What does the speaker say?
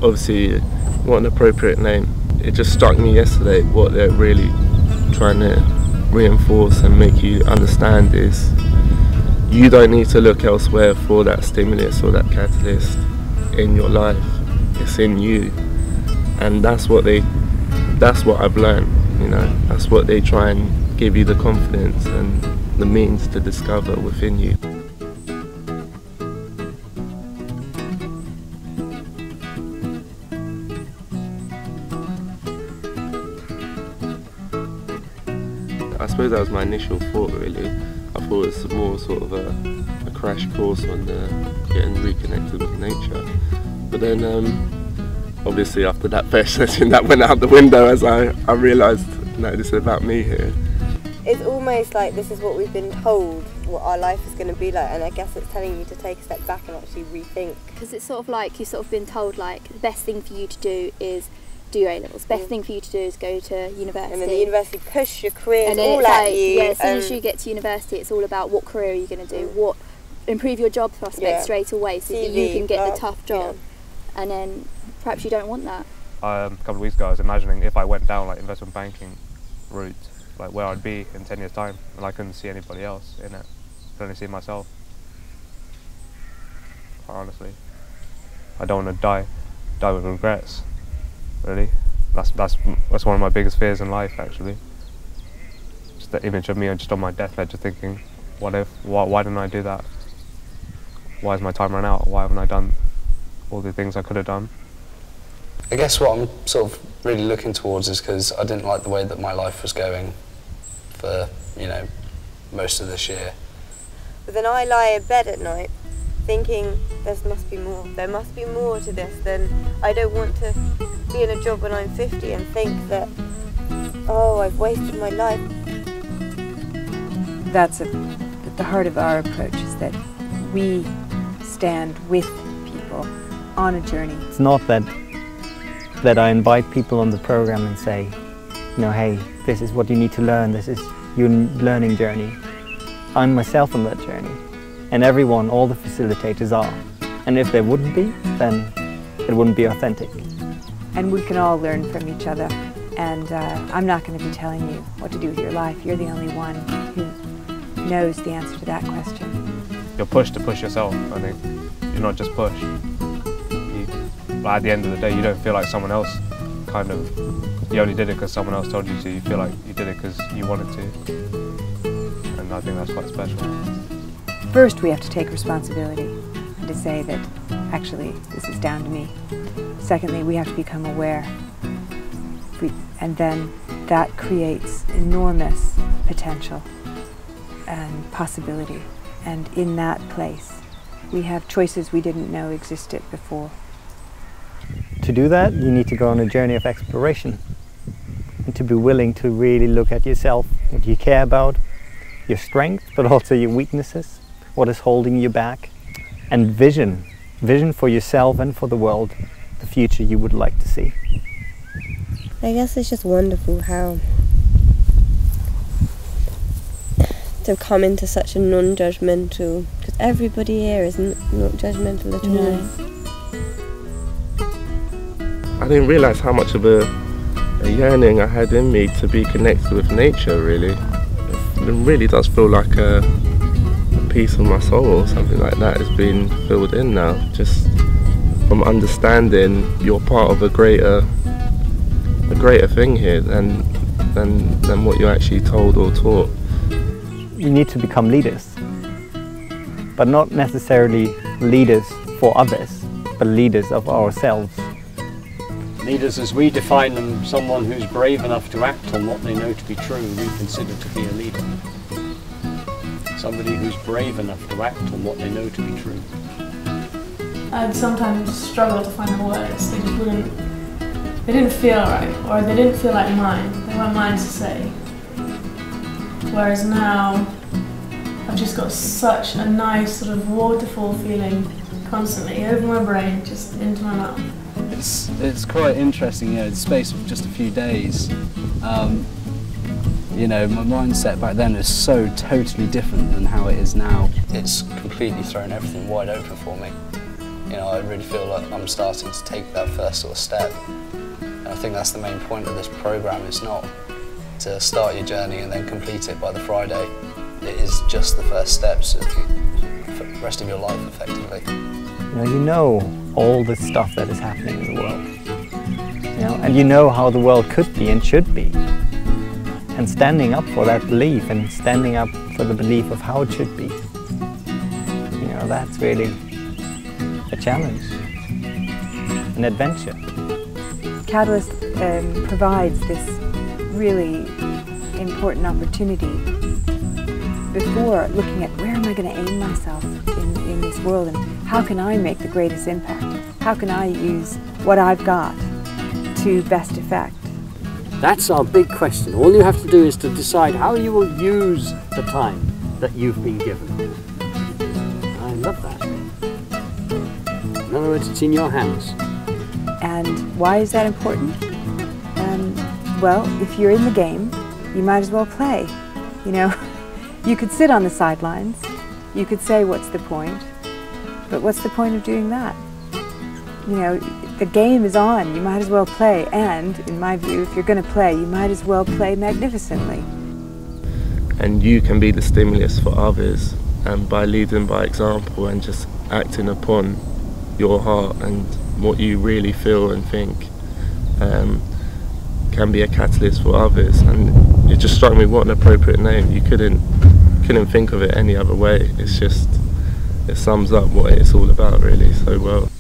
obviously, what an appropriate name. It just struck me yesterday what they're really trying to reinforce and make you understand is you don't need to look elsewhere for that stimulus or that catalyst in your life. It's in you, and that's what I've learned. You know, that's what they try and give you, the confidence and the means to discover within you. I suppose that was my initial thought, really. I thought it was more sort of a crash course on getting reconnected with nature. But then, obviously after that first session, that went out the window as I realised, no, this is about me here. It's almost like this is what we've been told what our life is going to be like, and I guess it's telling you to take a step back and actually rethink. Because it's sort of like you've sort of been told like the best thing for you to do is do your A-levels. Best thing for you to do is go to university. And then the university push your careers and then all it's at like, you. yeah, as soon as you get to university, it's all about what career are you going to do, what improve your job prospects straight away so that you can get the tough job. Yeah. And then perhaps you don't want that. A couple of weeks ago I was imagining if I went down like investment banking route, like where I'd be in 10 years time, and I couldn't see anybody else in it. I could only see myself. Quite honestly. I don't want to die with regrets, really. That's one of my biggest fears in life, actually. Just the image of me just on my deathbed, just thinking, what if, why didn't I do that? Why has my time run out? Why haven't I done all the things I could have done? I guess what I'm sort of really looking towards is because I didn't like the way that my life was going for, you know, most of this year. But then I lie in bed at night thinking there must be more. There must be more to this than I don't want to be in a job when I'm 50 and think that, oh, I've wasted my life. That's at the heart of our approach, is that we stand with people on a journey. It's not that I invite people on the program and say, you know, hey, this is what you need to learn, this is your learning journey. I'm myself on that journey, and everyone, all the facilitators are. And if there wouldn't be, then it wouldn't be authentic. And we can all learn from each other, and I'm not going to be telling you what to do with your life. You're the only one who knows the answer to that question. You're pushed to push yourself, I think. You're not just pushed. At the end of the day, you don't feel like someone else kind of, you only did it because someone else told you to. You feel like you did it because you wanted to. And I think that's quite special. First, we have to take responsibility and to say that, actually, this is down to me. Secondly, we have to become aware. And then that creates enormous potential and possibility. And in that place, we have choices we didn't know existed before. To do that, you need to go on a journey of exploration and to be willing to really look at yourself, what you care about, your strengths, but also your weaknesses, what is holding you back, and vision for yourself and for the world, the future you would like to see. I guess it's just wonderful how to come into such a non-judgmental, because everybody here is not judgmental at all. No. I didn't realise how much of a yearning I had in me to be connected with nature, really. It really does feel like a piece of my soul or something like that has been filled in now, just from understanding you're part of a greater thing here than what you're actually told or taught. We need to become leaders, but not necessarily leaders for others, but leaders of ourselves. Leaders, as we define them, someone who's brave enough to act on what they know to be true, we consider to be a leader. Somebody who's brave enough to act on what they know to be true. I'd sometimes struggle to find the words. They didn't feel right, or they didn't feel like mine. They weren't mine to say. Whereas now, I've just got such a nice sort of waterfall feeling constantly over my brain, just into my mouth. It's quite interesting, you know, the space of just a few days. You know, my mindset back then is so totally different than how it is now. It's completely thrown everything wide open for me. You know, I really feel like I'm starting to take that first sort of step. And I think that's the main point of this programme. It's not to start your journey and then complete it by the Friday. It is just the first steps for the rest of your life, effectively. You know all the stuff that is happening in the world. And you know how the world could be and should be. And standing up for that belief and standing up for the belief of how it should be, that's really a challenge, an adventure. Catalyst provides this really important opportunity before looking at where am I going to aim myself in this world and how can I make the greatest impact? How can I use what I've got to best effect? That's our big question. All you have to do is to decide how you will use the time that you've been given. I love that. In other words, it's in your hands. And why is that important? Well, if you're in the game, you might as well play. You could sit on the sidelines, you could say what's the point, but what's the point of doing that? The game is on, you might as well play, and in my view, if you're going to play, you might as well play magnificently. And you can be the stimulus for others, and by leading by example and just acting upon your heart and what you really feel and think, can be a catalyst for others. And it just struck me what an appropriate name. You couldn't think of it any other way. It sums up what it's all about really so well.